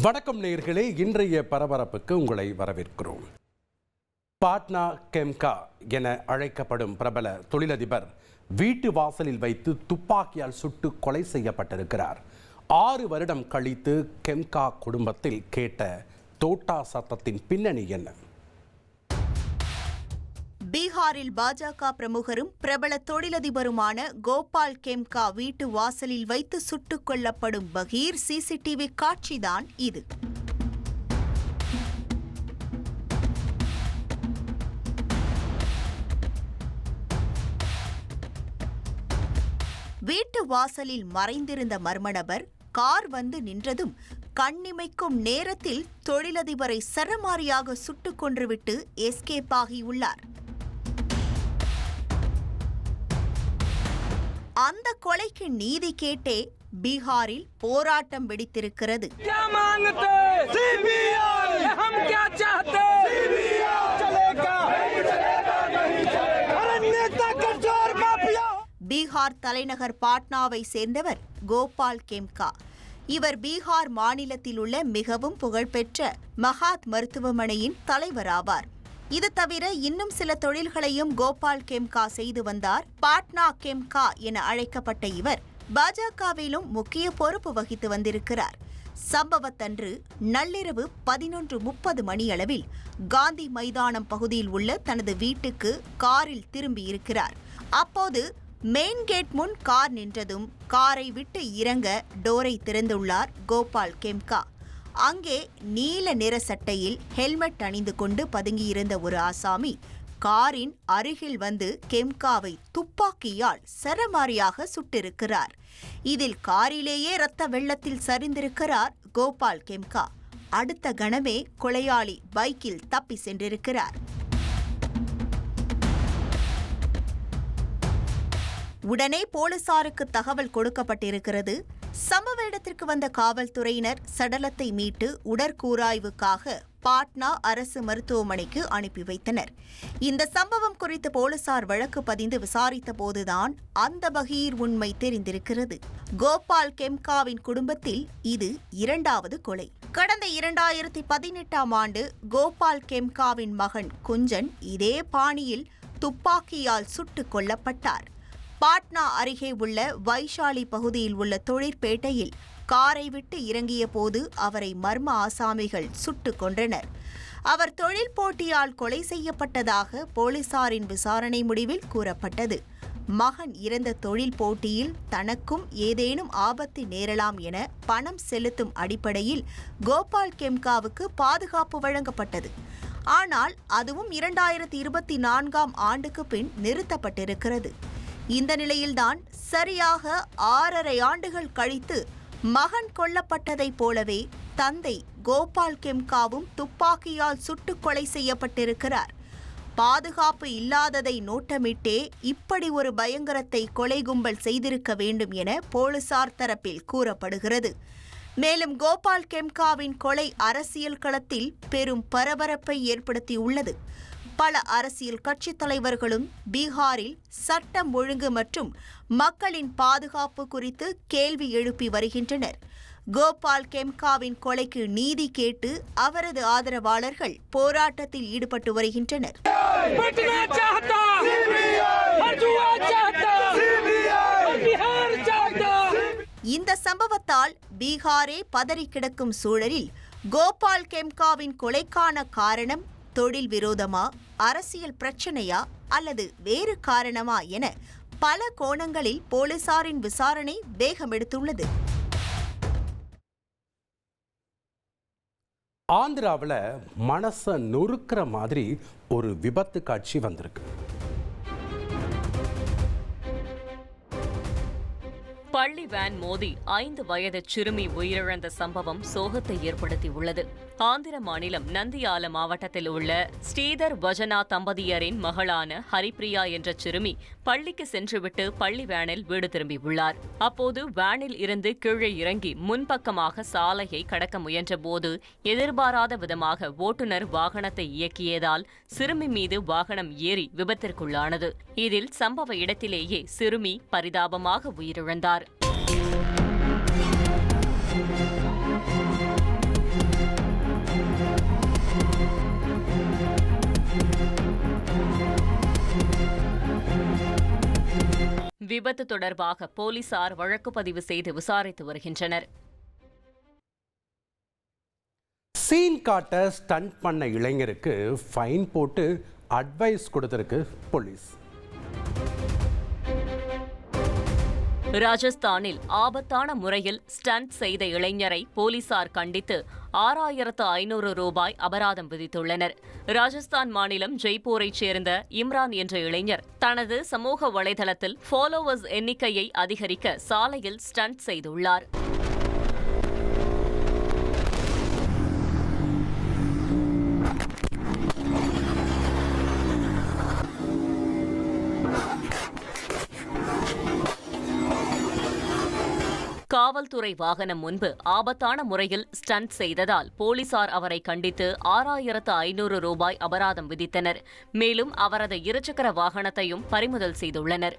வணக்கம் நேயர்களே, இன்றைய பரபரப்புக்கு உங்களை வரவேற்கிறோம். பாட்னா கெம்கா என அழைக்கப்படும் பிரபல தொழிலதிபர் வீட்டு வாசலில் வைத்து துப்பாக்கியால் சுட்டு கொலை செய்யப்பட்டிருக்கிறார். 6 வருடம் கழித்து கெம்கா குடும்பத்தில் கேட்ட தோட்டா சத்தத்தின் பின்னணி என்ன? பீகாரில் பாஜக பிரமுகரும் பிரபல தொழிலதிபருமான கோபால் கெம்கா வீட்டு வாசலில் வைத்து சுட்டுக் கொல்லப்படும் பகீர் சிசிடிவி காட்சிதான் இது. வீட்டு வாசலில் மறைந்திருந்த மர்ம நபர் கார் வந்து நின்றதும் கண்ணிமைக்கும் நேரத்தில் தொழிலதிபரை சரமாரியாக சுட்டுக் கொன்றுவிட்டு எஸ்கேப் ஆகியுள்ளார். அந்த கொலைக்கு நீதி கேட்டே பீகாரில் போராட்டம் வெடித்திருக்கிறது. பீகார் தலைநகர் பாட்னாவை சேர்ந்தவர் கோபால் கெம்கா. இவர் பீகார் மாநிலத்தில் உள்ள மிகவும் புகழ்பெற்ற மகாத் மருத்துவமனையின் தலைவராவார். இது தவிர இன்னும் சில தொழில்களையும் கோபால் கெம்கா செய்து வந்தார். பாட்னா கெம்கா என அழைக்கப்பட்ட இவர் பாஜகவிலும் முக்கிய பொறுப்பு வகித்து வந்திருக்கிறார். சம்பவத்தன்று நள்ளிரவு 11:30 மணியளவில் காந்தி மைதானம் பகுதியில் உள்ள தனது வீட்டுக்கு காரில் திரும்பியிருக்கிறார். அப்போது மெயின் கேட் முன் கார் நின்றதும் காரை விட்டு இறங்க டோரை திறந்துள்ளார் கோபால் கெம்கா. அங்கே நீல நிற சட்டையில் ஹெல்மெட் அணிந்து கொண்டு பதுங்கியிருந்த ஒரு ஆசாமி காரின் அருகில் வந்து கெம்காவை துப்பாக்கியால் சரமாரியாக சுட்டிருக்கிறார். இதில் காரிலேயே இரத்த வெள்ளத்தில் சரிந்திருக்கிறார் கோபால் கெம்கா. அடுத்த கணமே கொலையாளி பைக்கில் தப்பி சென்றிருக்கிறார். உடனே போலீசாருக்கு தகவல் கொடுக்கப்பட்டிருக்கிறது. சம்பவ இடத்திற்கு வந்த காவல்துறையினர் சடலத்தை மீட்டு உடற்கூராய்வுக்காக பாட்னா அரசு மருத்துவமனைக்கு அனுப்பி வைத்தனர். இந்த சம்பவம் குறித்து போலீசார் வழக்கு பதிந்து விசாரித்த போதுதான் அந்த பகீர் உண்மை தெரிந்திருக்கிறது. கோபால் கெம்காவின் குடும்பத்தில் இது 2வது கொலை. கடந்த 2018ஆம் ஆண்டு கோபால் கெம்காவின் மகன் குஞ்சன் இதே பாணியில் துப்பாக்கியால் சுட்டுக் கொல்லப்பட்டார். பாட்னா அருகே உள்ள வைஷாலி பகுதியில் உள்ள தொழிற்பேட்டையில் காரை விட்டு இறங்கிய போது அவரை மர்ம ஆசாமிகள் சுட்டுக் கொன்றனர். அவர் தொழில் போட்டியால் கொலை செய்யப்பட்டதாக போலீசாரின் விசாரணை முடிவில் கூறப்பட்டது. மகன் இறந்த தொழில் போட்டியில் தனக்கும் ஏதேனும் ஆபத்து நேரலாம் என பணம் செலுத்தும் அடிப்படையில் கோபால் கெம்காவுக்கு பாதுகாப்பு வழங்கப்பட்டது. ஆனால் அதுவும் 2024ஆம் ஆண்டுக்கு பின் நிறுத்தப்பட்டிருக்கிறது. இந்த நிலையில்தான் சரியாக 6.5 ஆண்டுகள் கழித்து மகன் கொல்லப்பட்டதைப் போலவே தந்தை கோபால் கெம்காவும் துப்பாக்கியால் சுட்டுக் கொலை செய்யப்பட்டிருக்கிறார். பாதுகாப்பு இல்லாததை நோட்டமிட்டே இப்படி ஒரு பயங்கரத்தை கொலை கும்பல் செய்திருக்க வேண்டும் என போலீசார் தரப்பில் கூறப்படுகிறது. மேலும் கோபால் கெம்காவின் கொலை அரசியல் களத்தில் பெரும் பரபரப்பை ஏற்படுத்தியுள்ளது. பல அரசியல் கட்சித் தலைவர்களும் பீகாரில் சட்டம் ஒழுங்கு மற்றும் மக்களின் பாதுகாப்பு குறித்து கேள்வி எழுப்பி வருகின்றனர். கோபால் கெம்காவின் கொலைக்கு நீதி கேட்டு அவரது ஆதரவாளர்கள் போராட்டத்தில் ஈடுபட்டு வருகின்றனர். இந்த சம்பவத்தால் பீகாரே பதறி கிடக்கும் சூழலில் கோபால் கெம்காவின் கொலைக்கான காரணம் தொழில் விரோதமா, அரசியல் பிரச்சனையா அல்லது வேறு காரணமா என பல கோணங்களில் போலீசாரின் விசாரணை வேகமெடுத்துள்ளது. ஆந்திராவில் மனசை நொறுக்கிற மாதிரி ஒரு விபத்து காட்சி வந்திருக்கு. பள்ளி வேன் மோதி 5 வயது சிறுமி உயிரிழந்த சம்பவம் சோகத்தை ஏற்படுத்தியுள்ளது. ஆந்திர மாநிலம் நந்தியால மாவட்டத்தில் உள்ள ஸ்ரீதர் வஜனா தம்பதியரின் மகளான ஹரிப்பிரியா என்ற சிறுமி பள்ளிக்கு சென்றுவிட்டு பள்ளி வேனில் வீடு திரும்பியுள்ளார். அப்போது வேனில் இருந்து கீழே இறங்கி முன்பக்கமாக சாலையை கடக்க முயன்றபோது எதிர்பாராத விதமாக ஓட்டுநர் வாகனத்தை இயக்கியதால் சிறுமி மீது வாகனம் ஏறி விபத்திற்குள்ளானது. இதில் சம்பவ இடத்திலேயே சிறுமி பரிதாபமாக உயிரிழந்தார். விபத்து தொடர்பாக போலீசார் வழக்கு பதிவு செய்து விசாரித்து வருகின்றனர். சீன் காட்ட ஸ்டண்ட் பண்ண இளைஞருக்கு ஃபைன் போட்டு அட்வைஸ் கொடுத்திருக்கு போலீஸ். ராஜஸ்தானில் ஆபத்தான முறையில் ஸ்டண்ட் செய்த இளைஞரை போலீசார் கண்டித்து 6,500 ரூபாய் அபராதம் விதித்துள்ளனர். ராஜஸ்தான் மாநிலம் ஜெய்ப்பூரைச் சேர்ந்த இம்ரான் என்ற இளைஞர் தனது சமூக வலைதளத்தில் ஃபாலோவர்ஸ் எண்ணிக்கையை அதிகரிக்க சாலையில் ஸ்டண்ட் செய்துள்ளார். காவல்துறை வாகனம் முன்பு ஆபத்தான முறையில் ஸ்டண்ட் செய்ததால் போலீசார் அவரை கண்டித்து 6,500 ரூபாய் அபராதம் விதித்தனர். மேலும் அவரது இருசக்கர வாகனத்தையும் பறிமுதல் செய்துள்ளனர்.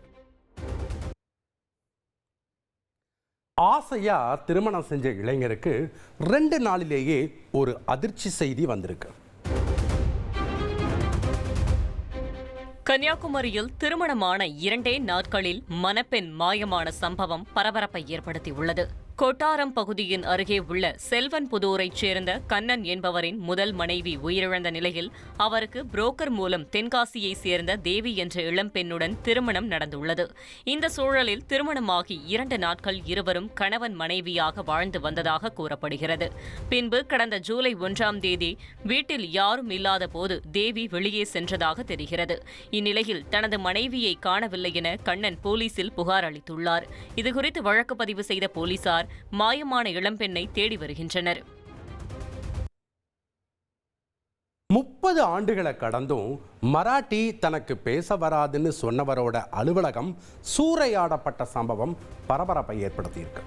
ஆசையா திருமணம் செஞ்ச இளைஞருக்கு 2 நாளிலேயே ஒரு அதிர்ச்சி செய்தி வந்திருக்கு. கன்னியாகுமரியில் திருமணமான 2 நாட்களில் மணப்பெண் மாயமான சம்பவம் பரபரப்பை ஏற்படுத்தியுள்ளது. கொட்டாரம் பகுதியின் அருகே உள்ள செல்வன்புதூரைச் சேர்ந்த கண்ணன் என்பவரின் முதல் மனைவி உயிரிழந்த நிலையில் அவருக்கு புரோக்கர் மூலம் தென்காசியைச் சேர்ந்த தேவி என்ற இளம்பெண்ணுடன் திருமணம் நடந்துள்ளது. இந்த சூழலில் திருமணமாகி 2 நாட்கள் இருவரும் கணவன் மனைவியாக வாழ்ந்து வந்ததாக கூறப்படுகிறது. பின்பு கடந்த ஜூலை 1ஆம் தேதி வீட்டில் யாரும் இல்லாத போது தேவி வெளியே சென்றதாக தெரிகிறது. இந்நிலையில் தனது மனைவியை காணவில்லை என கண்ணன் போலீசில் புகார் அளித்துள்ளார். இதுகுறித்து வழக்கு பதிவு செய்த போலீசார் மாயமான இளம்பெண்ணை தேடி வருகின்றனர். 30 ஆண்டுகளை கடந்தும் மராட்டி தனக்கு பேச வராதுன்னு சொன்னவரோட அலுவலகம் சூறையாடப்பட்ட சம்பவம் பரபரப்பை ஏற்படுத்தியிருக்கு.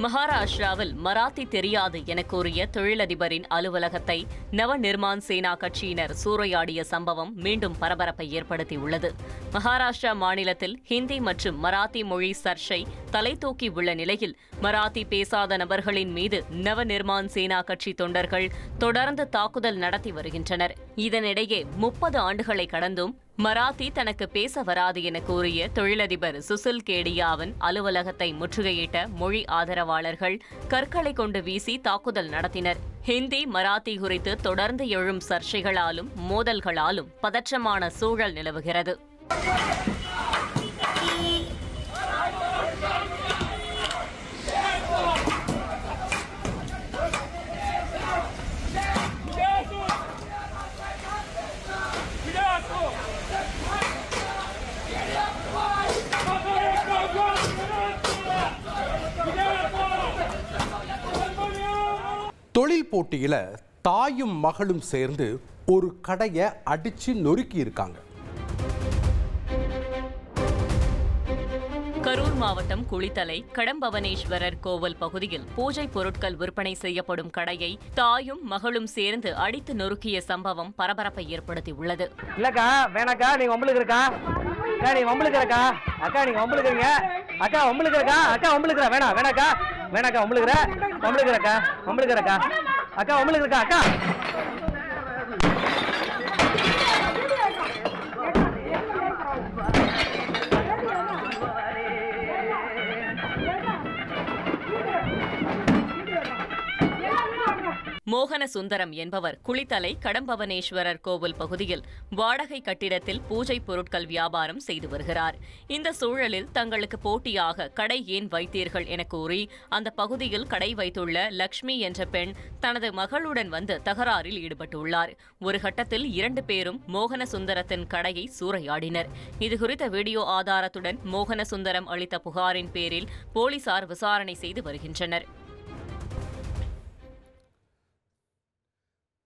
மகாராஷ்டிராவில் மராத்தி தெரியாது என கூறிய தொழிலதிபரின் அலுவலகத்தை நவ நிர்மான் சேனா கட்சியினர் சூறையாடிய சம்பவம் மீண்டும் பரபரப்பை ஏற்படுத்தியுள்ளது. மகாராஷ்டிரா மாநிலத்தில் ஹிந்தி மற்றும் மராத்தி மொழி சர்ச்சை தலை தூக்கி உள்ள நிலையில் மராத்தி பேசாத நபர்களின் மீது நவ நிர்மான் சேனா கட்சி தொண்டர்கள் தொடர்ந்து தாக்குதல் நடத்தி வருகின்றனர். இதனிடையே 30 ஆண்டுகளை கடந்தும் மராத்தி தனக்கு பேச வராது என கூறிய தொழிலதிபர் சுசில் கேடியாவின் அலுவலகத்தை முற்றுகையிட்ட மொழி ஆதரவாளர்கள் கற்களை கொண்டு வீசி தாக்குதல் நடத்தினர். ஹிந்தி மராத்தி குறித்து தொடர்ந்து எழும் சர்ச்சைகளாலும் மோதல்களாலும் பதற்றமான சூழல் நிலவுகிறது. தொழில் போட்டியில தாயும் மகளும் சேர்ந்து ஒரு கடையை அடிச்சு நொறுக்கி இருக்காங்க. கரூர் மாவட்டம் குளித்தலை கடம்பவனேஸ்வரர் கோவில் பகுதியில் பூஜை பொருட்கள் விற்பனை செய்யப்படும் கடையை தாயும் மகளும் சேர்ந்து அடித்து நொறுக்கிய சம்பவம் பரபரப்பை ஏற்படுத்தியுள்ளது. இல்லக்கா வேணாக்கா, நீங்க ஒம்பளுக்கு இருக்கா அக்கா, நீங்க ஒம்பளுக்கு இருக்கா அக்கா, நீங்க ஒம்பளுக்கு இருக்கீங்க அக்கா, ஒம்பளுக்கு இருக்கா அக்கா, ஒம்பளுக்கு வேணாக்கா வேணாக்கா, ஒம்பளுக்கு இருக்கா ஒம்பளுக்கு இருக்கா அக்கா, ஒம்பளுக்கு இருக்கா அக்கா. மோகன சுந்தரம் என்பவர் குளித்தலை கடம்பவனேஸ்வரர் கோவில் பகுதியில் வாடகை கட்டிடத்தில் பூஜை பொருட்கள் வியாபாரம் செய்து வருகிறார். இந்த சூழலில் தங்களுக்கு போட்டியாக கடை ஏன் வைத்தீர்கள் என கூறி அந்த பகுதியில் கடை வைத்துள்ள லக்ஷ்மி என்ற பெண் தனது மகளுடன் வந்து தகராறில் ஈடுபட்டுள்ளார். ஒரு கட்டத்தில் 2 பேரும் மோகன சுந்தரத்தின் கடையை சூறையாடினர். இதுகுறித்த வீடியோ ஆதாரத்துடன் மோகன சுந்தரம் அளித்த புகாரின் பேரில் போலீசார் விசாரணை செய்து வருகின்றனர்.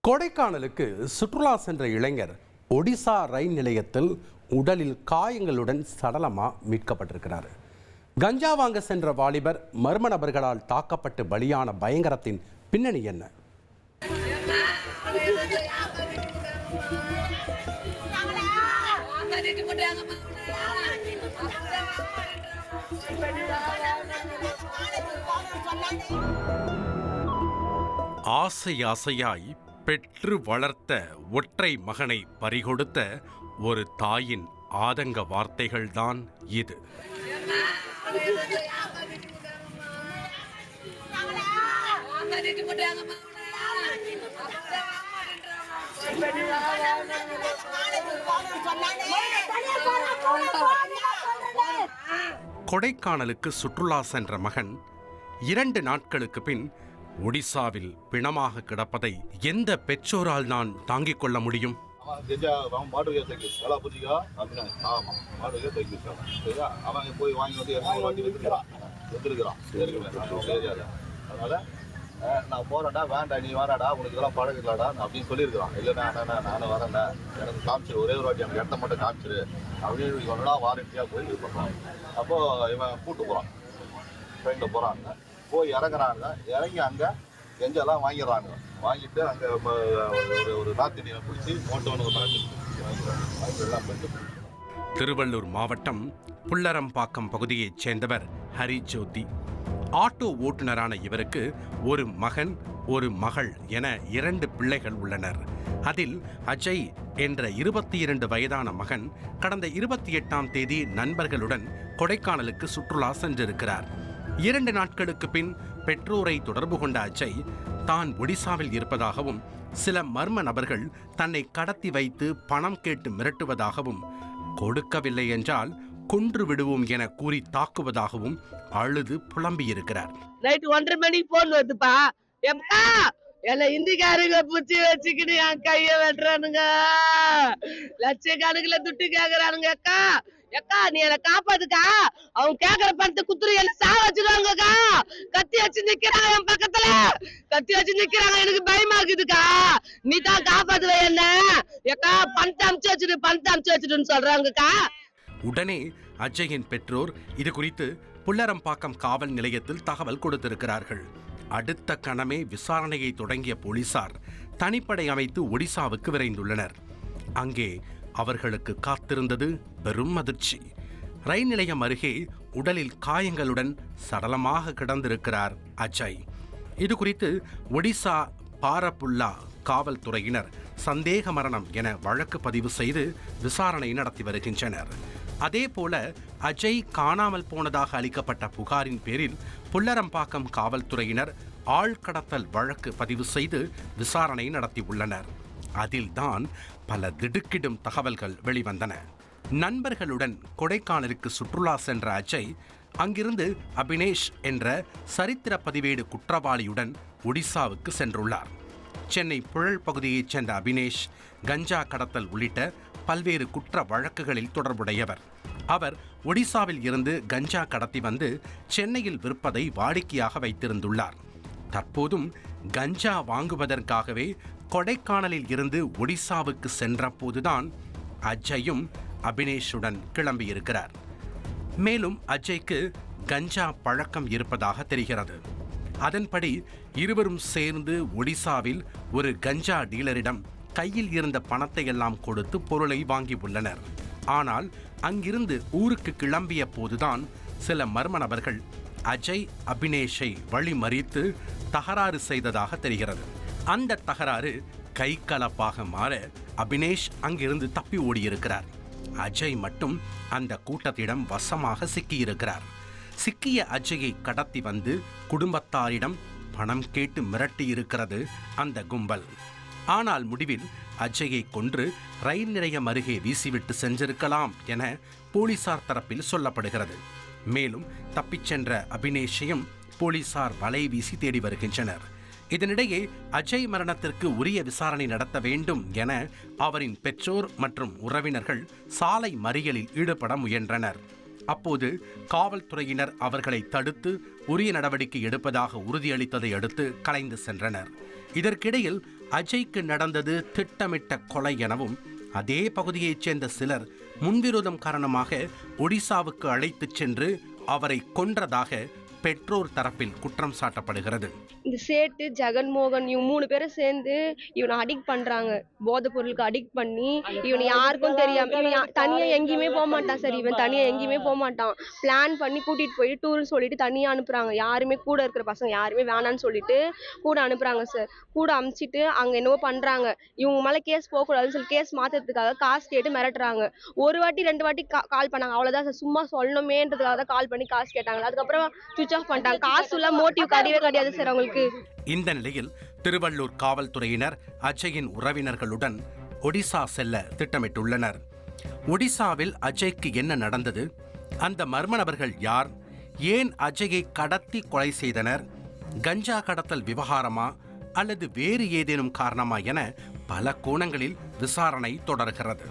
கொடைக்கானலுக்கு சுற்றுலா சென்ற இளைஞர் ஒடிசா ரயில் நிலையத்தில் உடலில் காயங்களுடன் சடலமா மீட்கப்பட்டிருக்கிறார். கஞ்சா வாங்க சென்ற வாலிபர் மர்ம நபர்களால் தாக்கப்பட்டு பலியான பயங்கரத்தின் பின்னணி என்ன? ஆசையாய் பெற்று வளர்த்த ஒற்றை மகனை பறிகொடுத்த ஒரு தாயின் ஆதங்க வார்த்தைகள்தான் இது. கொடைக்கானலுக்கு சுற்றுலா சென்ற மகன் 2 நாட்களுக்கு பின் ஒடிசாவில் பிணமாக கிடப்பதை எந்த பெற்றோரால் நான் தாங்கிக் கொள்ள முடியும்? போய் வாங்கி வந்து அதனால நான் போறேன்டா, வேண்டாம் நீ வேணாடா, உனக்கு இதெல்லாம் பழகலாடா அப்படின்னு சொல்லியிருக்கிறான். இல்லைண்ணா நானும் வரேன்டா, எனக்கு காமிச்சிரு, ஒரே ஒரு வாட்டி எனக்கு இடத்த மட்டும் காமிச்சிரு அப்படின்னு இவனெல்லாம் வாரண்டியாக போய் இது பண்ணுறான். அப்போ இவன் கூப்பிட்டு போகிறான், ட்ரெயினில் போகிறாங்க, போய் இறங்குறாங்க. இறங்கி அங்கே எஞ்செல்லாம் வாங்கிடுறாங்க. வாங்கிட்டு அங்கே ஒரு நார்த் இந்தியனை பிடிச்சி மோட்டோன்னு ஒரு எல்லாம் பண்ணிட்டு. திருவள்ளூர் மாவட்டம் புல்லரம்பாக்கம் பகுதியைச் சேர்ந்தவர் ஹரி ஜோதி. ஆட்டோ ஓட்டுநரான இவருக்கு ஒரு மகன் ஒரு மகள் என 2 பிள்ளைகள் உள்ளனர். அதில் அஜய் என்ற 22 வயதான மகன் கடந்த 28ஆம் தேதி நண்பர்களுடன் கொடைக்கானலுக்கு சுற்றுலா சென்றிருக்கிறார். 2 நாட்களுக்கு பின் பெற்றோரை தொடர்பு கொண்ட அஜய் தான் ஒடிசாவில் இருப்பதாகவும் சில மர்ம நபர்கள் தன்னை கடத்தி வைத்து பணம் கேட்டு மிரட்டுவதாகவும் கொடுக்கவில்லை என்றால் கொன்று விடுவோம் என கூறி தாக்குவதாகவும் அழுது புலம்பியிருக்கிறார். நைட்டு 1:30 மணிக்கு போன் வருதுப்பா, எப்பா என்ன இந்திக்காரங்க புடிச்சு வச்சுக்கிட்டு என் கைய வெட்டுறானுங்க, லட்சக்கணக்குல துட்டு கேக்குறானுங்க. அக்கா அக்கா நீ என்ன காப்பாத்துக்கா, அவங்க கேக்குற பணத்தை குத்துரு என்ன சாவ வச்சிருவாங்கக்கா. கத்தி வச்சு நிக்கிறாங்க என் பக்கத்துல, கத்தி வச்சு நிக்கிறாங்க, எனக்கு பயமா இருக்குதுக்கா, நீ தான் காப்பாத்துவ என்ன. அக்கா பணத்தை அமுச்சு வச்சுட்டுன்னு சொல்றாங்கக்கா. உடனே அஜயின் பெற்றோர் இது குறித்து புல்லரம்பாக்கம் காவல் நிலையத்தில் தகவல் கொடுத்திருக்கிறார்கள். அடுத்த கணமே விசாரணையை தொடங்கிய போலீசார் தனிப்படை அமைத்து ஒடிசாவுக்கு விரைந்துள்ளனர். அங்கே அவர்களுக்கு காத்திருந்தது பெரும் அதிர்ச்சி. ரயில் நிலையம் அருகே உடலில் காயங்களுடன் சடலமாக கிடந்திருக்கிறார் அஜய். இது குறித்து ஒடிசா பாரப்புல்லா காவல்துறையினர் சந்தேக மரணம் என வழக்கு பதிவு செய்து விசாரணை நடத்தி வருகின்றனர். அதேபோல அஜய் காணாமல் போனதாக அளிக்கப்பட்ட புகாரின் பேரில் புல்லரம்பாக்கம் காவல்துறையினர் ஆழ்கடத்தல் வழக்கு பதிவு செய்து விசாரணை நடத்தியுள்ளனர். அதில்தான் பல திடுக்கிடும் தகவல்கள் வெளிவந்தன. நண்பர்களுடன் கொடைக்கானலுக்கு சுற்றுலா சென்ற அஜய் அங்கிருந்து அபினேஷ் என்ற சரித்திர பதிவேடு குற்றவாளியுடன் ஒடிசாவுக்கு சென்றுள்ளார். சென்னை புழல் பகுதியைச் சேர்ந்த அபினேஷ் கஞ்சா கடத்தல் உள்ளிட்ட பல்வேறு குற்ற வழக்குகளில் தொடர்புடையவர். அவர் ஒடிசாவில் இருந்து கஞ்சா கடத்தி வந்து சென்னையில் விற்பதை வாடிக்கையாக வைத்திருந்துள்ளார். தற்போதும் கஞ்சா வாங்குவதற்காகவே கொடைக்கானலில் இருந்து ஒடிசாவுக்கு சென்ற போதுதான் அஜயும் அபினேஷுடன் கிளம்பியிருக்கிறார். மேலும் அஜய்க்கு கஞ்சா பழக்கம் இருப்பதாக தெரிகிறது. அதன்படி இருவரும் சேர்ந்து ஒடிசாவில் ஒரு கஞ்சா டீலரிடம் கையில் இருந்த பணத்தை எல்லாம் கொடுத்து பொருளை வாங்கி உள்ளனர். ஆனால் அங்கிருந்து ஊருக்கு கிளம்பிய போதுதான் சில மர்ம நபர்கள் அஜய் அபினேஷை வழிமறித்து தகராறு செய்ததாக தெரிகிறது. அந்த தகராறு கைகலப்பாக மாற அபினேஷ் அங்கிருந்து தப்பி ஓடியிருக்கிறார். அஜய் மட்டும் அந்த கூட்டத்திடம் வசமாக சிக்கியிருக்கிறார். சிக்கிய அஜயை கடத்தி வந்து குடும்பத்தாரிடம் பணம் கேட்டு மிரட்டியிருக்கிறது அந்த கும்பல். ஆனால் முடிவில் அஜயை கொன்று ரயில் நிலையம் அருகே வீசிவிட்டு சென்றிருக்கலாம் என போலீசார் தரப்பில் சொல்லப்படுகிறது. மேலும் தப்பிச் சென்ற அபினேஷையும் போலீசார் வலை வீசி தேடி வருகின்றனர். இதனிடையே அஜய் மரணத்திற்கு உரிய விசாரணை நடத்த வேண்டும் என அவரின் பெற்றோர் மற்றும் உறவினர்கள் சாலை மறியலில் ஈடுபட முயன்றனர். அப்போது காவல்துறையினர் அவர்களை தடுத்து உரிய நடவடிக்கை எடுப்பதாக உறுதியளித்ததை அடுத்து கலைந்து சென்றனர். இதற்கிடையில் அஜய்க்கு நடந்தது திட்டமிட்ட கொலை எனவும் அதே பகுதியைச் சேர்ந்த சிலர் முன்விரோதம் காரணமாக ஒடிசாவுக்கு அழைத்துச் சென்று அவரை கொன்றதாக பெற்றோர் தரப்பில் குற்றம் சாட்டப்படுகிறது. இந்த சேட்டு ஜெகன்மோகன் இவங்க 3 பேரும் சேர்ந்து இவனை அடிக்ட் பண்றாங்க. போதைப் பொருளுக்கு அடிக்ட் பண்ணி இவனை யாருக்கும் தெரியாம இவன் தனியா எங்கேயுமே போக மாட்டான் சார். இவன் தனியா எங்கேயுமே போக மாட்டான். பிளான் பண்ணி கூட்டிட்டு போயிட்டு டூர்னு சொல்லிட்டு தனியா அனுப்புறாங்க. யாருமே கூட இருக்கிற பசங்க யாருமே வேணான்னு சொல்லிட்டு கூட அனுப்புறாங்க சார். கூட அனுப்பிச்சிட்டு அங்க என்னவோ பண்றாங்க. இவங்க மேல கேஸ் போகக்கூடாதுன்னு சொல்லி கேஸ் மாத்துறதுக்காக காசு கேட்டு மிரட்டுறாங்க. ஒரு வாட்டி 2 வாட்டி கால் பண்ணாங்க. அவ்வளவுதான் சார். சும்மா சொல்லணுமேன்றதுக்காக தான் கால் பண்ணி காசு கேட்டாங்க. அதுக்கப்புறம் சுவிட்ச் ஆஃப் பண்ணிட்டாங்க. காசு இல்ல மோட்டிவ் கிடையாது சார் அவங்களுக்கு. இந்த நிலையில் திருவள்ளூர் காவல்துறையினர் அஜயின் உறவினர்களுடன் ஒடிசா செல்ல திட்டமிட்டுள்ளனர். ஒடிசாவில் அஜய்க்கு என்ன நடந்தது? அந்த மர்ம நபர்கள் யார்? ஏன் அஜயை கடத்தி கொலை செய்தனர்? கஞ்சா கடத்தல் விவகாரமா அல்லது வேறு ஏதேனும் காரணமா என பல கோணங்களில் விசாரணை தொடர்கிறது.